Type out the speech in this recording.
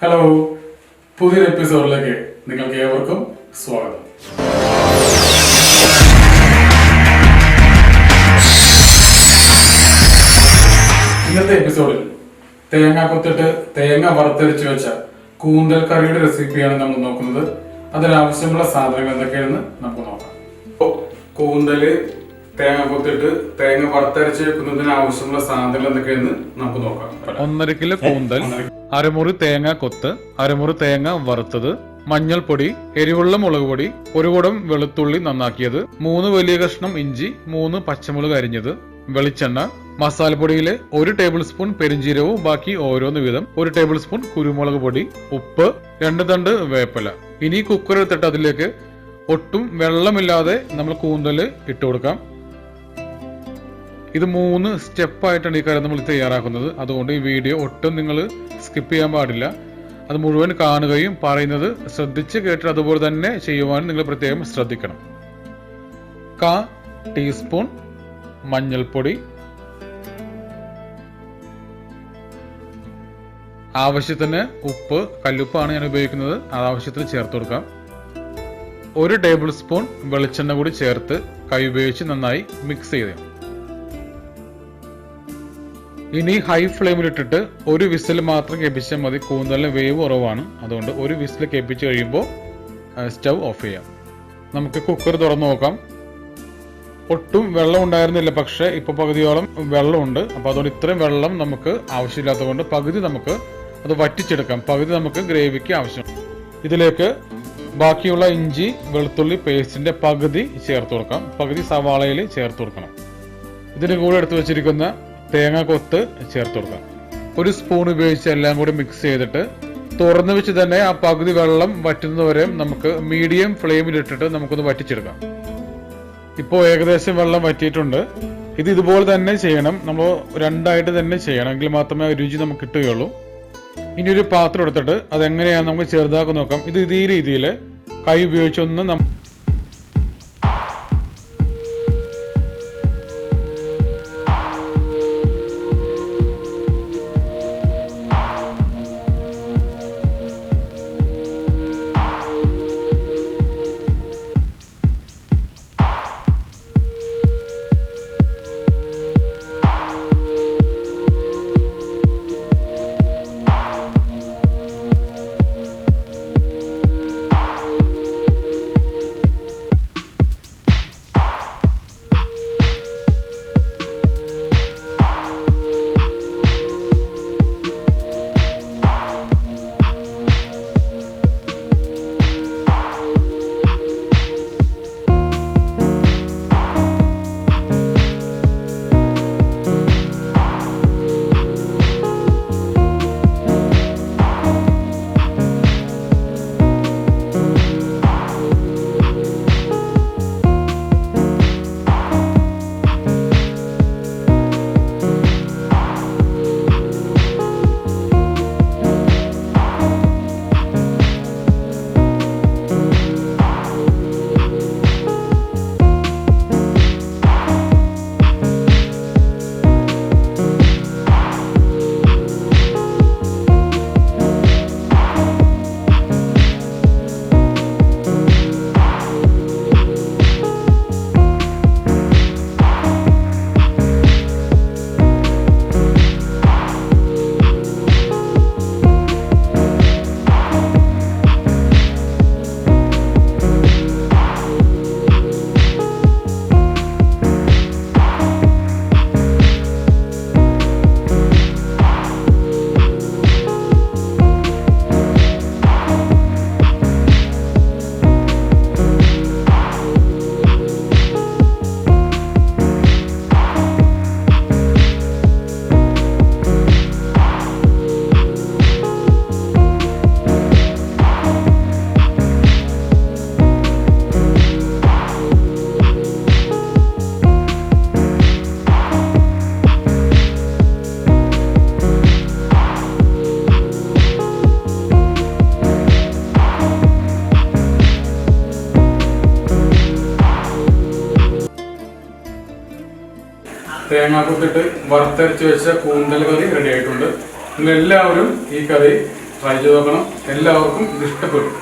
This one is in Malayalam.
ഹലോ, പുതിയൊരു എപ്പിസോഡിലേക്ക് നിങ്ങൾക്ക് ഏവർക്കും സ്വാഗതം. ഇന്നത്തെ എപ്പിസോഡിൽ തേങ്ങ കൊത്തിട്ട് തേങ്ങ വറുത്തരച്ച് വെച്ച കൂന്തൽ കറിയുടെ റെസിപ്പിയാണ് നമ്മൾ നോക്കുന്നത്. അതിനാവശ്യമുള്ള സാധനങ്ങൾ എന്തൊക്കെയാണെന്ന് നമുക്ക് നോക്കാം. കൂന്തല് തേങ്ങ കൊത്തിട്ട് തേങ്ങ വറുത്തരച്ച് വെക്കുന്നതിന് ആവശ്യമുള്ള സാധനങ്ങൾ എന്തൊക്കെയാണെന്ന് നമുക്ക് നോക്കാം. 1.5 കിലോ കൂന്തൽ, അരമുറി തേങ്ങ കൊത്ത്, അരമുറി തേങ്ങ വറുത്തത്, മഞ്ഞൾപ്പൊടി, എരിവുള്ള മുളക് പൊടി, 1 കുടം വെളുത്തുള്ളി നന്നാക്കിയത്, 3 വലിയ കഷ്ണം ഇഞ്ചി, 3 പച്ചമുളക് അരിഞ്ഞത്, വെളിച്ചെണ്ണ, മസാലപ്പൊടിയില് 1 ടേബിൾ സ്പൂൺ പെരിഞ്ചീരകവും ബാക്കി ഓരോന്ന് വീതം, 1 ടേബിൾ സ്പൂൺ കുരുമുളക് പൊടി, ഉപ്പ്, 2 തണ്ട് വേപ്പില. ഇനി കുക്കർ എടുത്തിട്ട് അതിലേക്ക് ഒട്ടും വെള്ളമില്ലാതെ നമ്മൾ കൂന്തല് ഇട്ട് കൊടുക്കാം. ഇത് 3 സ്റ്റെപ്പായിട്ടാണ് ഈ കറി നമ്മൾ തയ്യാറാക്കുന്നത്. അതുകൊണ്ട് ഈ വീഡിയോ ഒട്ടും നിങ്ങൾ സ്കിപ്പ് ചെയ്യാൻ പാടില്ല. അത് മുഴുവൻ കാണുകയും പറയുന്നത് ശ്രദ്ധിച്ച് കേട്ടിട്ട് അതുപോലെ തന്നെ ചെയ്യുവാനും നിങ്ങൾ പ്രത്യേകം ശ്രദ്ധിക്കണം. 1/4 ടീസ്പൂൺ മഞ്ഞൾപ്പൊടി, ആവശ്യത്തിന് ഉപ്പ്, കല്ലുപ്പാണ് ഞാൻ ഉപയോഗിക്കുന്നത്, അത് ആവശ്യത്തിന് ചേർത്ത് കൊടുക്കാം. 1 ടേബിൾ സ്പൂൺ വെളിച്ചെണ്ണ കൂടി ചേർത്ത് കൈ ഉപയോഗിച്ച് നന്നായി മിക്സ് ചെയ്ത്. ഇനി ഹൈ ഫ്ലെയിമിലിട്ടിട്ട് 1 വിസിൽ മാത്രം കേൾപ്പിച്ചാൽ മതി. കൂന്തലിന് വേവ് കുറവാണ്, അതുകൊണ്ട് 1 വിസിൽ കേൾപ്പിച്ച് കഴിയുമ്പോൾ സ്റ്റൗ ഓഫ് ചെയ്യാം. നമുക്ക് കുക്കർ തുറന്നു നോക്കാം. ഒട്ടും വെള്ളം ഉണ്ടായിരുന്നില്ല, പക്ഷെ ഇപ്പൊ പകുതിയോളം വെള്ളമുണ്ട്. അപ്പോൾ അതുകൊണ്ട് ഇത്രയും വെള്ളം നമുക്ക് ആവശ്യമില്ലാത്തത് കൊണ്ട് പകുതി നമുക്ക് അത് വറ്റിച്ചെടുക്കാം. പകുതി നമുക്ക് ഗ്രേവിക്ക് ആവശ്യം. ഇതിലേക്ക് ബാക്കിയുള്ള ഇഞ്ചി വെളുത്തുള്ളി പേസ്റ്റിന്റെ പകുതി ചേർത്ത് കൊടുക്കാം. പകുതി സവാളയിൽ ചേർത്ത് കൊടുക്കണം. ഇതിന് കൂടെ എടുത്തു വെച്ചിരിക്കുന്ന തേങ്ങ കൊത്ത് ചേർത്ത് കൊടുക്കാം. 1 സ്പൂൺ ഉപയോഗിച്ച് എല്ലാം കൂടി മിക്സ് ചെയ്തിട്ട് തുറന്നു വെച്ച് തന്നെ ആ പകുതി വെള്ളം വറ്റുന്നതുവരെ നമുക്ക് മീഡിയം ഫ്ലെയിമിലിട്ടിട്ട് നമുക്കൊന്ന് വറ്റിച്ചെടുക്കാം. ഇപ്പോൾ ഏകദേശം വെള്ളം വറ്റിയിട്ടുണ്ട്. ഇത് ഇതുപോലെ തന്നെ ചെയ്യണം. നമ്മൾ 2ആയിട്ട് തന്നെ ചെയ്യണം, എങ്കിൽ മാത്രമേ രുചി നമുക്ക് കിട്ടുകയുള്ളൂ. ഇനി ഒരു പാത്രം എടുത്തിട്ട് അതെങ്ങനെയാണ് നമുക്ക് ചെറുതാക്കി നോക്കാം. ഇത് ഈ രീതിയിൽ കൈ ഉപയോഗിച്ചൊന്ന് തേങ്ങാക്കൊത്തിട്ട് വറുത്തരച്ച് വെച്ച കൂന്തൽ കറി റെഡി ആയിട്ടുണ്ട്. നിങ്ങളെല്ലാവരും ഈ കറി ട്രൈ ചെയ്ത് നോക്കണം. എല്ലാവർക്കും ഇത് ഇഷ്ടപ്പെടും.